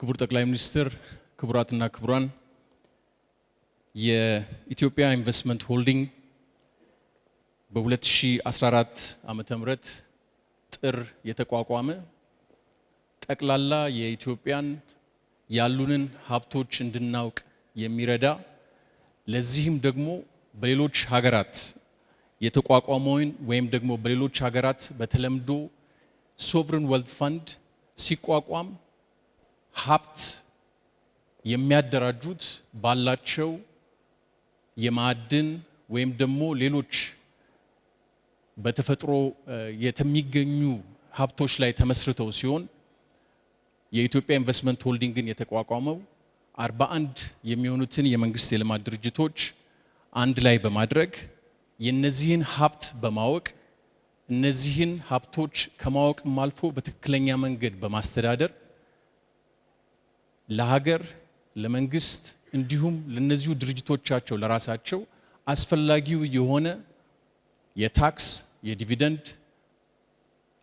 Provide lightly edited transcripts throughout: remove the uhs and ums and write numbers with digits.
ክቡር ጠቅላይ ሚኒስትር፣ ክቡራትና ክቡራን፣ የኢትዮጵያ ኢንቨስትመንት ሆልዲንግ በ2014 ዓመተ ምህረት ጥር የተቋቋመ ጠቅላላ የኢትዮጵያን ያሉንን ሀብቶች እንድናውቅ የሚረዳ ለዚህም ደግሞ በሌሎች ሀገራት የተቋቋመውን ወይም ደግሞ በሌሎች ሀገራት በተለምዶ ሶቨረን ዌልት ፈንድ ሲቋቋም ሀብት የሚያደራጁት ባላቸው የማዕድን ወይም ደግሞ ሌሎች በተፈጥሮ የሚገኙ ሀብቶች ላይ ተመስርተው ሲሆን የኢትዮጵያ ኢንቨስትመንት ሆልዲንግን የተቋቋመው 41 የሚሆኑትን የመንግስት የልማት ድርጅቶች አንድ ላይ በማድረግ የነዚህን ሀብት በማወቅ እነዚህን ሀብቶች ከማወቅም አልፎ በትክክለኛ መንገድ በማስተዳደር ለሀገር ለመንግስት እንዲሁም ለነዚሁ ድርጅቶቻቸው ለራሳቸው አስፈላጊው የሆነ የታክስ የዲቪደንድ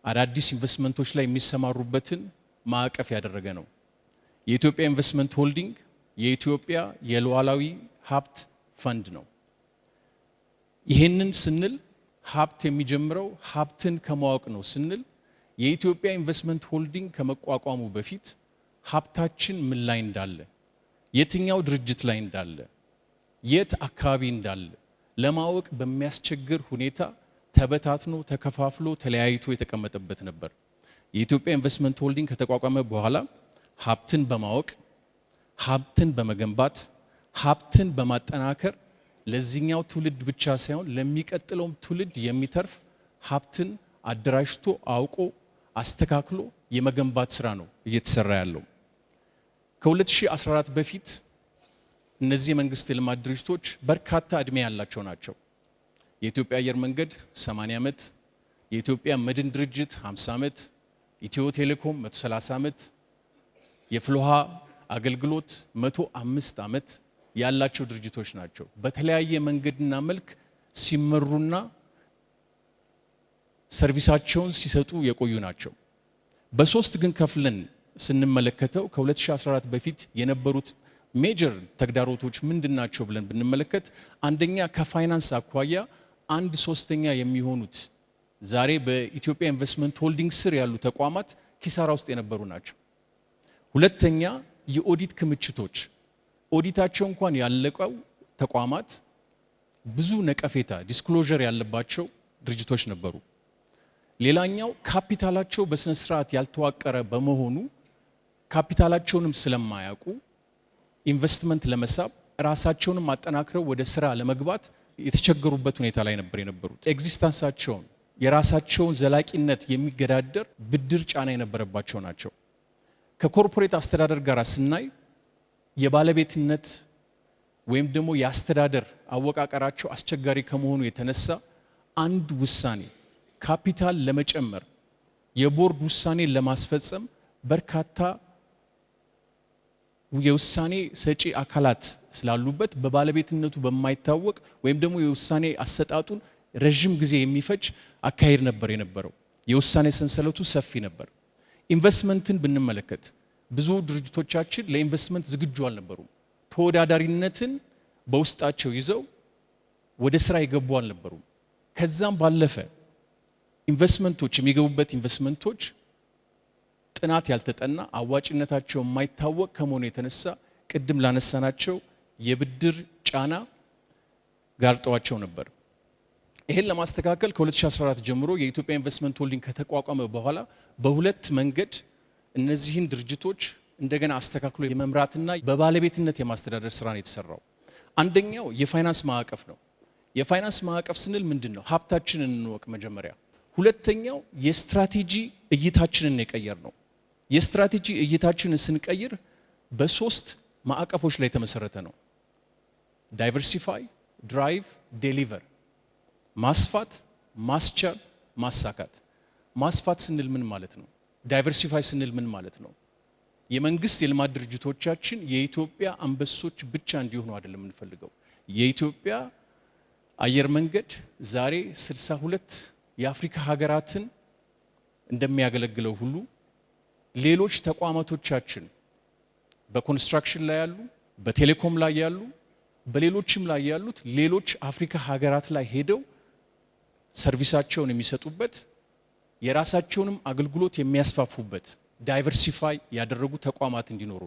አዳዲስ ኢንቨስትመንቶች ላይ የሚሰማሩበትን ማዕቀፍ ያደረገ ነው። የኢትዮጵያ ኢንቨስትመንት ሆልዲንግ የኢትዮጵያ የሉዓላዊ ሀብት ፈንድ ነው። ይሄንን ስንል ሀብት የሚጀምረው ሀብትን ከማወቅ ነው ስንል የኢትዮጵያ ኢንቨስትመንት ሆልዲንግ ከመቋቋሙ በፊት ሀብታችን ምን ላይ እንዳለ፣ የትኛው ድርጅት ላይ እንዳለ፣ የት አካባቢ እንዳለ ለማወቅ በሚያስቸግር ሁኔታ ተበታትኖ ተከፋፍሎ ተለያይቶ የተቀመጠበት ነበር። የኢትዮጵያ ኢንቨስትመንት ሆልዲንግ ከተቋቋመ በኋላ ሀብትን በማወቅ ሀብትን በመገንባት ሀብትን በማጠናከር ለዚህኛው ትውልድ ብቻ ሳይሆን ለሚቀጥለውም ትውልድ የሚተርፍ ሀብትን አደራጅቶ አውቆ አስተካክሎ የመገንባት ስራ ነው እየተሰራ ያለው። ከ2014 በፊት እነዚህ የመንግስት የልማት ድርጅቶች በርካታ እድሜ ያላቸው ናቸው። የኢትዮጵያ አየር መንገድ 80 ዓመት፣ የኢትዮጵያ መድን ድርጅት 50 ዓመት፣ ኢትዮ ቴሌኮም 130 ዓመት፣ የፍልውሃ አገልግሎት 105 ዓመት ያላቸው ድርጅቶች ናቸው። በተለያየ መንገድና መልክ ሲመሩና ሰርቪሳቸውን ሲሰጡ የቆዩ ናቸው። በሶስት ግን ከፍለን ስንመለከተው ከ2014 በፊት የነበሩት ሜጀር ተግዳሮቶች ምንድናቸው ብለን ብንመለከት አንደኛ ከፋይናንስ አኳያ 1/3 የሚሆኑት ዛሬ በኢትዮጵያ ኢንቨስትመንት ሆልዲንግ ስር ያሉ ተቋማት ኪሳራ ውስጥ የነበሩ ናቸው። ሁለተኛ የኦዲት ክምችቶች ኦዲታቸው እንኳን ያለቀው ተቋማት ብዙ ነቀፌታ ዲስክሎዠር ያለባቸው ድርጅቶች ነበሩ። ሌላኛው ካፒታላቸው በስነ ስርዓት ያልተዋቀረ በመሆኑ ካፒታላቸውንም ስለማያውቁ ኢንቨስትመንት ለመሳብ ራሳቸውንም አጠናክረው ወደ ስራ ለመግባት የተቸገሩበት ሁኔታ ላይ ነበር የነበሩት። ኤግዚስተንሳቸውን የራሳቸውን ዘላቂነት የሚገዳደር ብድር ጫና የነበረባቸው ናቸው። ከኮርፖሬት አስተዳደር ጋር ስናይ የባለቤትነት ወይም ደግሞ የአስተዳደር አወቃቀራቸው አስቸጋሪ ከመሆኑ የተነሳ አንድ ውሳኔ ካፒታል ለመጨመር የቦርድ ውሳኔ ለማስፈጸም በርካታ የውሳኔ ሰጪ አካላት ስላሉበት በባለቤትነቱ በማይታወቅ ወይም ደግሞ የውሳኔ አሰጣጡን ረጅም ጊዜ የሚፈጅ አካሄድ ነበር የነበረው። የውሳኔ ሰንሰለቱ ሰፊ ነበር። ኢንቨስትመንትን ብንመለከት ብዙ ድርጅቶቻችን ለኢንቨስትመንት ዝግጁ አልነበሩም። ተወዳዳሪነትን በውስጣቸው ይዘው ወደ ስራ የገቡ አልነበሩም። ከዛም ባለፈ ኢንቨስትመንቶች የሚገቡበት ኢንቨስትመንቶች ጥናት ያልተጠና አዋጭነታቸው የማይታወቅ ከመሆኑ የተነሳ ቅድም ላነሳናቸው የብድር ጫና ጋርጠዋቸው ነበር። ይሄን ለማስተካከል ከ2014 ጀምሮ የኢትዮጵያ ኢንቨስትመንት ሆልዲንግ ከተቋቋመ በኋላ በሁለት መንገድ እነዚህን ድርጅቶች እንደገና አስተካክሎ የመምራትና በባለቤትነት የማስተዳደር ስራ ነው የተሰራው። አንደኛው የፋይናንስ ማዕቀፍ ነው። የፋይናንስ ማዕቀፍ ስንል ምንድነው? ሀብታችንን እንወቅ መጀመሪያ። ሁለተኛው የስትራቴጂ እይታችንን የቀየር ነው። የስትራቴጂ እይታችንን ስንቀይር በሶስት ማዕቀፎች ላይ የተመሰረተ ነው። ዳይቨርሲፋይ፣ ድራይቭ፣ ዴሊቨር። ማስፋት፣ ማስቻል፣ ማሳካት። ማስፋት ስንል ምን ማለት ነው? ዳይቨርሲፋይ ስንል ምን ማለት ነው? የመንግስት የልማት ድርጅቶቻችን የኢትዮጵያ አንበሶች ብቻ እንዲሆኑ አይደለም የምንፈልገው። የኢትዮጵያ አየር መንገድ ዛሬ 62 የአፍሪካ ሀገራትን እንደሚያገለግለው ሁሉ ሌሎች ተቋማቶቻችን በኮንስትራክሽን ላይ ያሉ፣ በቴሌኮም ላይ ያሉ፣ በሌሎችም ላይ ያሉት ሌሎች አፍሪካ ሀገራት ላይ ሄደው ሰርቪሳቸውን የሚሰጡበት የራሳቸውንም አገልግሎት የሚያስፋፉበት ዳይቨርሲፋይ ያደረጉ ተቋማት እንዲኖሩ።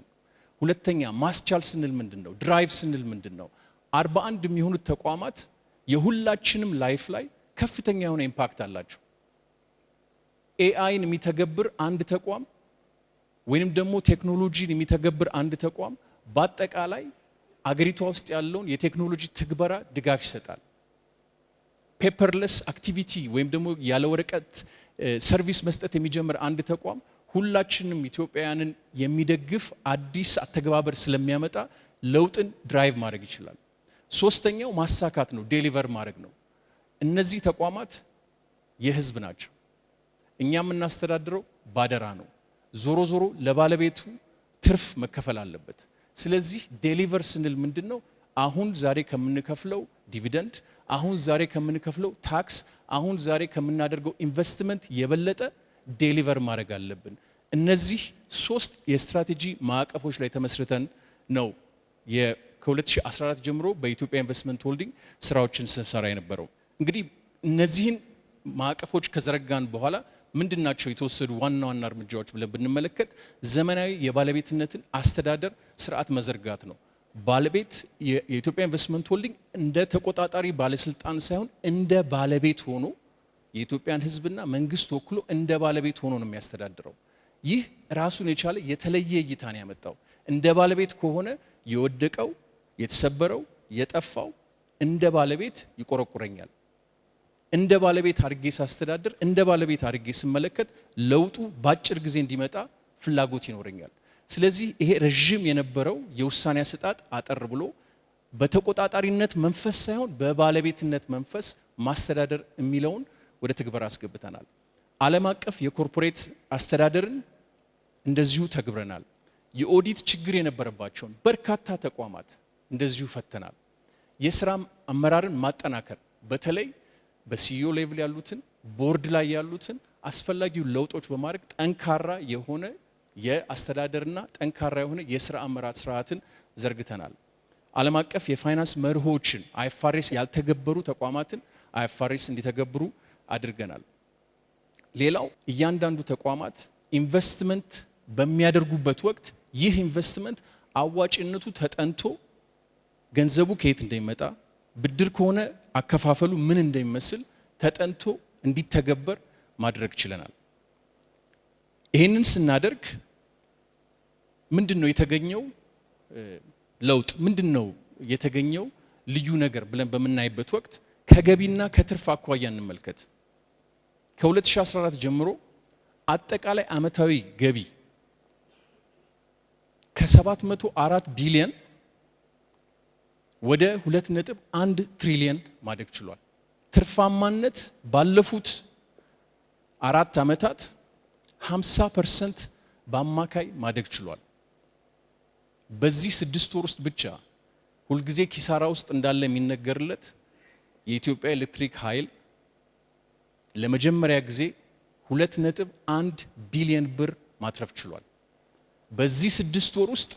ሁለተኛ ማስቻል ስንል ምንድነው? ድራይቭ ስንል ምንድነው? 41 የሚሆኑት ተቋማት የሁላችንም ላይፍ ላይ ከፍተኛ የሆነ ኢምፓክት አላቸው። ኤአይን የሚተገብር አንድ ተቋም ወይንም ደግሞ ቴክኖሎጂን የሚተገብር አንድ ተቋም በአጠቃላይ አገሪቷ ውስጥ ያለውን የቴክኖሎጂ ትግበራ ድጋፍ ይሰጣል። ፔፐርለስ አክቲቪቲ ወይም ደግሞ ያለ ወረቀት ሰርቪስ መስጠት የሚጀምር አንድ ተቋም ሁላችንም ኢትዮጵያውያንን የሚደግፍ አዲስ አተገባበር ስለሚያመጣ ለውጥን ድራይቭ ማድረግ ይችላል። ሶስተኛው ማሳካት ነው፣ ዴሊቨር ማድረግ ነው። እነዚህ ተቋማት የህዝብ ናቸው። እኛ የምናስተዳድረው ባደራ ነው። ዞሮ ዞሮ ለባለቤቱ ትርፍ መከፈል አለበት። ስለዚህ ዴሊቨር ስንል ምንድነው? አሁን ዛሬ ከምንከፍለው ዲቪደንድ፣ አሁን ዛሬ ከምንከፍለው ታክስ፣ አሁን ዛሬ ከምናደርገው ኢንቨስትመንት የበለጠ ዴሊቨር ማድረግ አለብን። እነዚህ ሶስት የስትራቴጂ ማዕቀፎች ላይ ተመስርተን ነው ከ2014 ጀምሮ በኢትዮጵያ ኢንቨስትመንት ሆልዲንግ ስራዎችን ስንሰራ የነበረው። እንግዲህ እነዚህን ማዕቀፎች ከዘረጋን በኋላ ምንድናቸው የተወሰዱ ዋና ዋና እርምጃዎች ብለን ብንመለከት ዘመናዊ የባለቤትነትን አስተዳደር ስርዓት መዘርጋት ነው። ባለቤት የኢትዮጵያ ኢንቨስትመንት ሆልዲንግ እንደ ተቆጣጣሪ ባለስልጣን ሳይሆን እንደ ባለቤት ሆኖ የኢትዮጵያን ሕዝብና መንግስት ወክሎ እንደ ባለቤት ሆኖ ነው የሚያስተዳድረው። ይህ ራሱን የቻለ የተለየ እይታ ነው ያመጣው። እንደ ባለቤት ከሆነ የወደቀው፣ የተሰበረው፣ የጠፋው እንደ ባለቤት ይቆረቁረኛል። እንደ ባለቤት አድርጌ ሳስተዳድር፣ እንደ ባለቤት አድርጌ ስመለከት ለውጡ በአጭር ጊዜ እንዲመጣ ፍላጎት ይኖረኛል። ስለዚህ ይሄ ረዥም የነበረው የውሳኔ አሰጣጥ አጠር ብሎ በተቆጣጣሪነት መንፈስ ሳይሆን በባለቤትነት መንፈስ ማስተዳደር የሚለውን ወደ ትግበራ አስገብተናል። ዓለም አቀፍ የኮርፖሬት አስተዳደርን እንደዚሁ ተግብረናል። የኦዲት ችግር የነበረባቸውን በርካታ ተቋማት እንደዚሁ ፈተናል። የስራ አመራርን ማጠናከር በተለይ በሲኢኦ ሌቭል ያሉትን ቦርድ ላይ ያሉትን አስፈላጊው ለውጦች በማድረግ ጠንካራ የሆነ የአስተዳደርና ጠንካራ የሆነ የስራ አመራር ስርዓትን ዘርግተናል። ዓለም አቀፍ የፋይናንስ መርሆችን አይኤፍአርኤስ ያልተገበሩ ተቋማትን አይኤፍአርኤስ እንዲተገብሩ አድርገናል። ሌላው እያንዳንዱ ተቋማት ኢንቨስትመንት በሚያደርጉበት ወቅት ይህ ኢንቨስትመንት አዋጭነቱ ተጠንቶ ገንዘቡ ከየት እንደሚመጣ ብድር ከሆነ አከፋፈሉ ምን እንደሚመስል ተጠንቶ እንዲተገበር ማድረግ ችለናል። ይህንን ስናደርግ ምንድነው የተገኘው ለውጥ? ምንድነው የተገኘው ልዩ ነገር ብለን በምናይበት ወቅት ከገቢና ከትርፍ አኳያ እንመልከት። ከ2014 ጀምሮ አጠቃላይ አመታዊ ገቢ ከ704 ቢሊዮን ወደ 2.1 ትሪሊዮን ማደግ ችሏል። ትርፋማነት ባለፉት 4 ዓመታት 50% በአማካይ ማደግ ችሏል። በዚህ 6 ወር ውስጥ ብቻ ሁልጊዜ ኪሳራ ውስጥ እንዳለ የሚነገርለት የኢትዮጵያ ኤሌክትሪክ ኃይል ለመጀመሪያ ጊዜ 2.1 ቢሊዮን ብር ማትረፍ ችሏል። በዚህ 6 ወር ውስጥ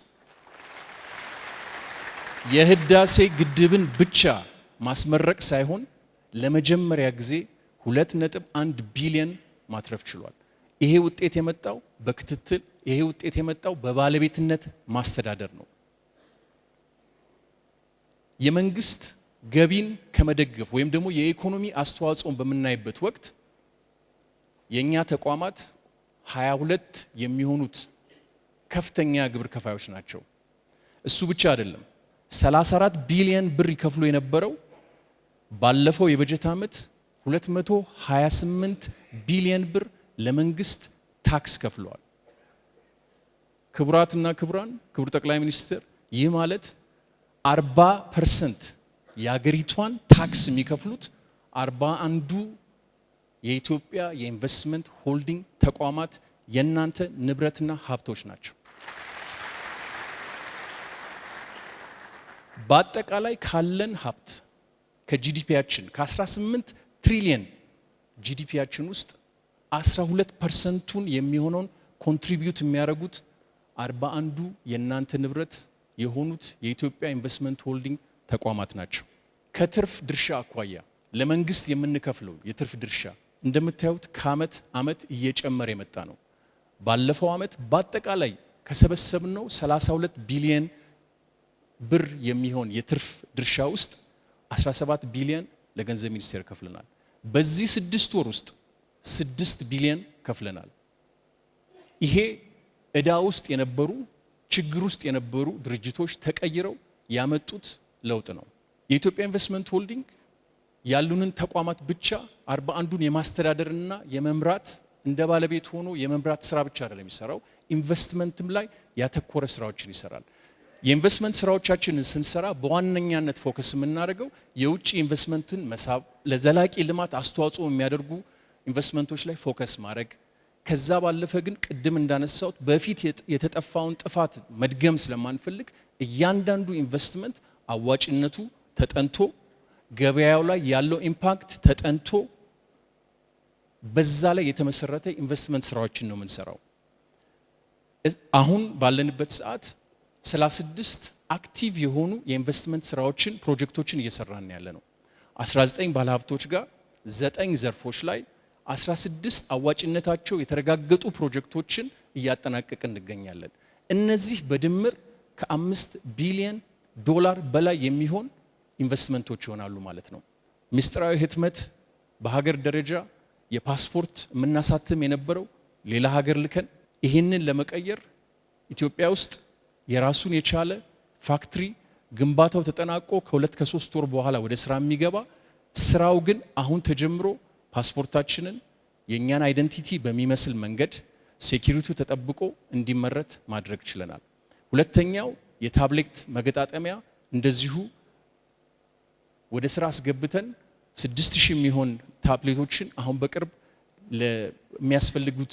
የህዳሴ ግድብን ብቻ ማስመረቅ ሳይሆን ለመጀመሪያ ጊዜ 2.1 ቢሊዮን ማትረፍ ችሏል። ይሄ ውጤት የመጣው በክትትል፣ ይሄ ውጤት የመጣው በባለቤትነት ማስተዳደር ነው። የመንግስት ገቢን ከመደገፍ ወይም ደግሞ የኢኮኖሚ አስተዋጽኦን በምናይበት ወቅት የኛ ተቋማት 22 የሚሆኑት ከፍተኛ ግብር ከፋዮች ናቸው። እሱ ብቻ አይደለም። 34 ቢሊዮን ብር ይከፍሉ የነበረው ባለፈው የበጀት ዓመት 228 ቢሊዮን ብር ለመንግስት ታክስ ከፍለዋል። ክቡራትና ክቡራን፣ ክቡር ጠቅላይ ሚኒስትር፣ ይህ ማለት 40% የሀገሪቷን ታክስ የሚከፍሉት 41ዱ የኢትዮጵያ የኢንቨስትመንት ሆልዲንግ ተቋማት የናንተ ንብረትና ሀብቶች ናቸው። በአጠቃላይ ካለን ሀብት ከጂዲፒያችን ከ18 ትሪሊየን ጂዲፒያችን ውስጥ 12%ቱን የሚሆነውን ኮንትሪቢዩት የሚያደርጉት 41ዱ የናንተ ንብረት የሆኑት የኢትዮጵያ ኢንቨስትመንት ሆልዲንግ ተቋማት ናቸው። ከትርፍ ድርሻ አኳያ ለመንግስት የምንከፍለው የትርፍ ድርሻ እንደምታዩት ከአመት አመት እየጨመረ የመጣ ነው። ባለፈው አመት በአጠቃላይ ከሰበሰብነው 32 ቢሊዮን ብር የሚሆን የትርፍ ድርሻ ውስጥ 17 ቢሊዮን ለገንዘብ ሚኒስቴር ከፍለናል። በዚህ 6 ወር ውስጥ 6 ቢሊዮን ከፍለናል። ይሄ እዳ ውስጥ የነበሩ ችግር ውስጥ የነበሩ ድርጅቶች ተቀይረው ያመጡት ለውጥ ነው። የኢትዮጵያ ኢንቨስትመንት ሆልዲንግ ያሉንን ተቋማት ብቻ 41ዱን የማስተዳደርና የመምራት እንደ ባለቤት ሆኖ የመምራት ስራ ብቻ አይደለም የሚሰራው፣ ኢንቨስትመንትም ላይ ያተኮረ ስራዎችን ይሰራል። የኢንቨስትመንት ስራዎቻችንን ስንሰራ በዋነኛነት ፎከስ የምናደርገው የውጭ ኢንቨስትመንትን መሳብ፣ ለዘላቂ ልማት አስተዋጽኦ የሚያደርጉ ኢንቨስትመንቶች ላይ ፎከስ ማድረግ፣ ከዛ ባለፈ ግን ቅድም እንዳነሳሁት በፊት የተጠፋውን ጥፋት መድገም ስለማንፈልግ እያንዳንዱ ኢንቨስትመንት አዋጭነቱ ተጠንቶ ገበያው ላይ ያለው ኢምፓክት ተጠንቶ በዛ ላይ የተመሰረተ ኢንቨስትመንት ስራዎችን ነው የምንሰራው። አሁን ባለንበት ሰዓት 36 አክቲቭ የሆኑ የኢንቨስትመንት ስራዎችን ፕሮጀክቶችን እየሰራን ያለ ነው። 19 ባለሀብቶች ጋር 9 ዘርፎች ላይ 16 አዋጭነታቸው የተረጋገጡ ፕሮጀክቶችን እያጠናቀቅን እንገኛለን። እነዚህ በድምር ከ5 ቢሊዮን ዶላር በላይ የሚሆን ኢንቨስትመንቶች ይሆናሉ ማለት ነው። ምስጢራዊ ህትመት በሀገር ደረጃ የፓስፖርት የምናሳትም የነበረው ሌላ ሀገር ልከን ይህንን ለመቀየር ኢትዮጵያ ውስጥ የራሱን የቻለ ፋክትሪ ግንባታው ተጠናቆ ከ2 ከ3 ወር በኋላ ወደ ስራ የሚገባ ስራው ግን አሁን ተጀምሮ ፓስፖርታችንን የኛን አይደንቲቲ በሚመስል መንገድ ሴኩሪቲው ተጠብቆ እንዲመረት ማድረግ ችለናል። ሁለተኛው የታብሌት መገጣጠሚያ እንደዚሁ ወደ ስራ አስገብተን 6000 የሚሆን ታብሌቶችን አሁን በቅርብ ለሚያስፈልጉት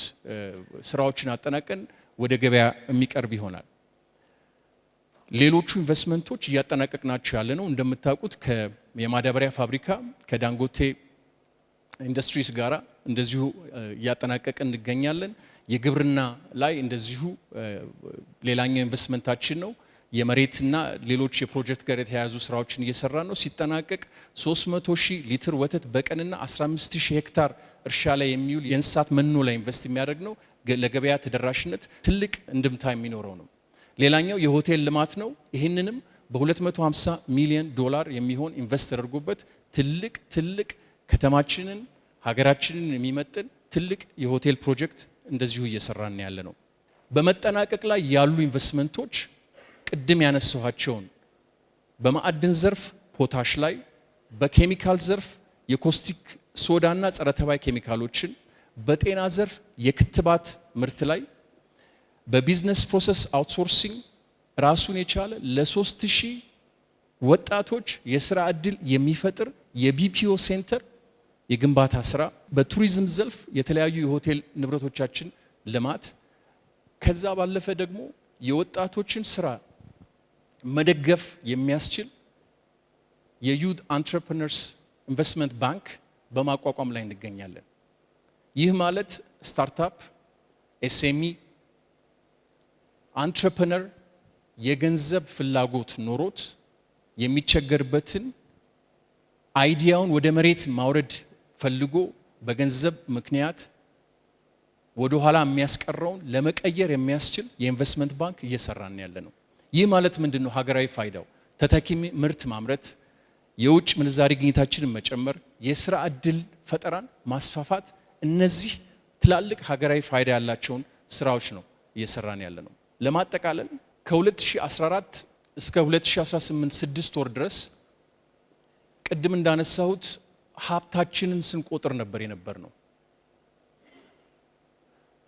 ስራዎችን አጠናቀን ወደ ገበያ የሚቀርብ ይሆናል። ሌሎቹ ኢንቨስትመንቶች እያጠናቀቅናቸው ያለ ነው። እንደምታውቁት የማዳበሪያ ፋብሪካ ከዳንጎቴ ኢንዱስትሪስ ጋራ እንደዚሁ እያጠናቀቅን እንገኛለን። የግብርና ላይ እንደዚሁ ሌላኛው ኢንቨስትመንታችን ነው። የመሬትና ሌሎች የፕሮጀክት ጋር የተያያዙ ስራዎችን እየሰራ ነው። ሲጠናቀቅ 300,000 ሊትር ወተት በቀንና 15,000 ሄክታር እርሻ ላይ የሚውል የእንስሳት መኖ ላይ ኢንቨስት የሚያደርግ ነው። ለገበያ ተደራሽነት ትልቅ እንድምታ የሚኖረው ነው። ሌላኛው የሆቴል ልማት ነው። ይህንንም በ250 ሚሊዮን ዶላር የሚሆን ኢንቨስት ተደርጎበት ትልቅ ከተማችንን ሀገራችንን የሚመጥን ትልቅ የሆቴል ፕሮጀክት እንደዚሁ እየሰራን ያለ ነው። በመጠናቀቅ ላይ ያሉ ኢንቨስትመንቶች ቅድም ያነሳኋቸውን በማዕድን ዘርፍ ፖታሽ ላይ፣ በኬሚካል ዘርፍ የኮስቲክ ሶዳና ጸረ ተባይ ኬሚካሎችን፣ በጤና ዘርፍ የክትባት ምርት ላይ፣ በቢዝነስ ፕሮሰስ አውትሶርሲንግ ራሱን የቻለ ለ3000 ወጣቶች የስራ ዕድል የሚፈጥር የቢፒኦ ሴንተር የግንባታ ስራ፣ በቱሪዝም ዘርፍ የተለያዩ የሆቴል ንብረቶቻችን ልማት፣ ከዛ ባለፈ ደግሞ የወጣቶችን ስራ መደገፍ የሚያስችል የዩት አንትረፕረነርስ ኢንቨስትመንት ባንክ በማቋቋም ላይ እንገኛለን። ይህ ማለት ስታርታፕ ኤስኤምኢ አንትረፕረነር የገንዘብ ፍላጎት ኖሮት የሚቸገርበትን አይዲያውን ወደ መሬት ማውረድ ፈልጎ በገንዘብ ምክንያት ወደ ኋላ የሚያስቀረውን ለመቀየር የሚያስችል የኢንቨስትመንት ባንክ እየሰራን ያለ ነው። ይህ ማለት ምንድነው? ሀገራዊ ፋይዳው ተተኪ ምርት ማምረት፣ የውጭ ምንዛሪ ግኝታችንን መጨመር፣ የስራ ዕድል ፈጠራን ማስፋፋት፣ እነዚህ ትላልቅ ሀገራዊ ፋይዳ ያላቸውን ስራዎች ነው እየሰራን ያለ ነው። ለማጠቃለል ከ2014 እስከ 2018 6 ወር ድረስ ቅድም እንዳነሳሁት ሀብታችንን ስንቆጥር ነበር የነበር ነው።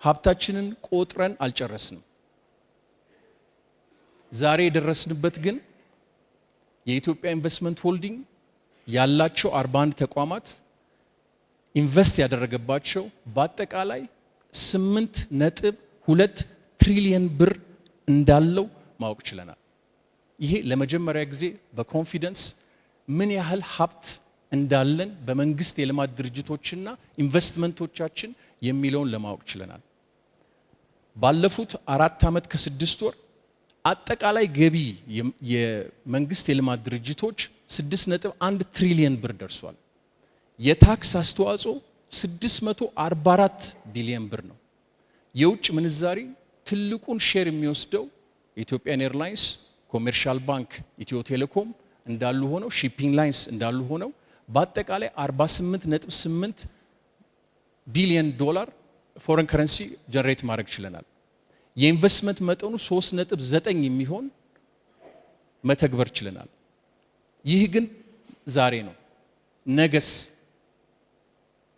ሀብታችንን ቆጥረን አልጨረስንም። ዛሬ የደረስንበት ግን የኢትዮጵያ ኢንቨስትመንት ሆልዲንግ ያላቸው 41 ተቋማት ኢንቨስት ያደረገባቸው በአጠቃላይ 8.2 ትሪሊየን ብር እንዳለው ማወቅ ችለናል። ይሄ ለመጀመሪያ ጊዜ በኮንፊደንስ ምን ያህል ሀብት እንዳለን በመንግስት የልማት ድርጅቶችና ኢንቨስትመንቶቻችን የሚለውን ለማወቅ ችለናል። ባለፉት 4 ዓመት ከ6 ወር አጠቃላይ ገቢ የመንግስት የልማት ድርጅቶች 6.1 ትሪሊየን ብር ደርሷል። የታክስ አስተዋጽኦ 644 ቢሊዮን ብር ነው። የውጭ ምንዛሪ ትልቁን ሼር የሚወስደው ኢትዮጵያን ኤርላይንስ፣ ኮሜርሻል ባንክ፣ ኢትዮ ቴሌኮም እንዳሉ ሆነው ሺፒንግ ላይንስ እንዳሉ ሆነው በአጠቃላይ 48.8 ቢሊዮን ዶላር ፎሬን ከረንሲ ጀነሬት ማድረግ ችለናል። የኢንቨስትመንት መጠኑ 3.9 የሚሆን መተግበር ችለናል። ይህ ግን ዛሬ ነው። ነገስ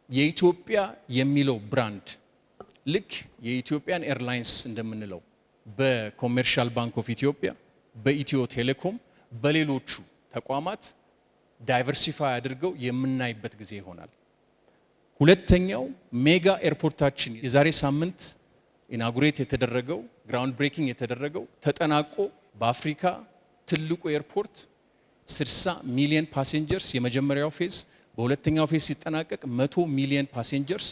የኢትዮጵያ የሚለው ብራንድ ልክ የኢትዮጵያን ኤርላይንስ እንደምንለው በኮሜርሻል ባንክ ኦፍ ኢትዮጵያ፣ በኢትዮ ቴሌኮም፣ በሌሎቹ ተቋማት ዳይቨርሲፋይ አድርገው የምናይበት ጊዜ ይሆናል። ሁለተኛው ሜጋ ኤርፖርታችን የዛሬ ሳምንት ኢናጉሬት የተደረገው ግራውንድ ብሬኪንግ የተደረገው ተጠናቆ በአፍሪካ ትልቁ ኤርፖርት 60 ሚሊዮን ፓሴንጀርስ የመጀመሪያው ፌዝ፣ በሁለተኛው ፌዝ ሲጠናቀቅ 100 ሚሊዮን ፓሴንጀርስ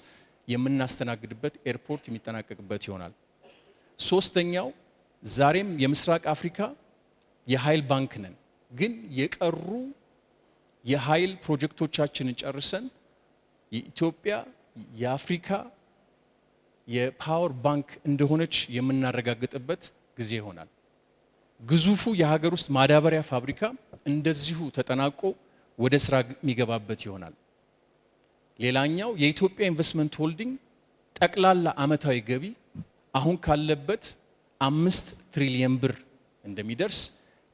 የምናስተናግድበት ኤርፖርት የሚጠናቀቅበት ይሆናል። ሶስተኛው ዛሬም የምስራቅ አፍሪካ የኃይል ባንክ ነን፣ ግን የቀሩ የኃይል ፕሮጀክቶቻችንን ጨርሰን የኢትዮጵያ የአፍሪካ የፓወር ባንክ እንደሆነች የምናረጋግጥበት ጊዜ ይሆናል። ግዙፉ የሀገር ውስጥ ማዳበሪያ ፋብሪካ እንደዚሁ ተጠናቆ ወደ ስራ የሚገባበት ይሆናል። ሌላኛው የኢትዮጵያ ኢንቨስትመንት ሆልዲንግ ጠቅላላ አመታዊ ገቢ አሁን ካለበት 5 ትሪሊየን ብር እንደሚደርስ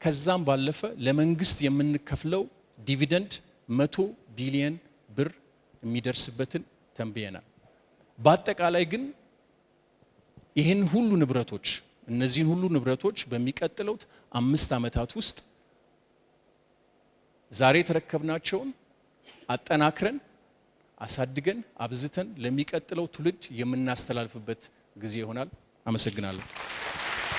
ከዛም ባለፈ ለመንግስት የምንከፍለው ዲቪደንድ 100 ቢሊዮን ብር የሚደርስበትን ተንብየናል። በአጠቃላይ ግን ይህን ሁሉ ንብረቶች እነዚህን ሁሉ ንብረቶች በሚቀጥለው 5 ዓመታት ውስጥ ዛሬ ተረከብናቸውን አጠናክረን አሳድገን አብዝተን ለሚቀጥለው ትውልድ የምናስተላልፍበት ጊዜ ይሆናል። አመሰግናለሁ።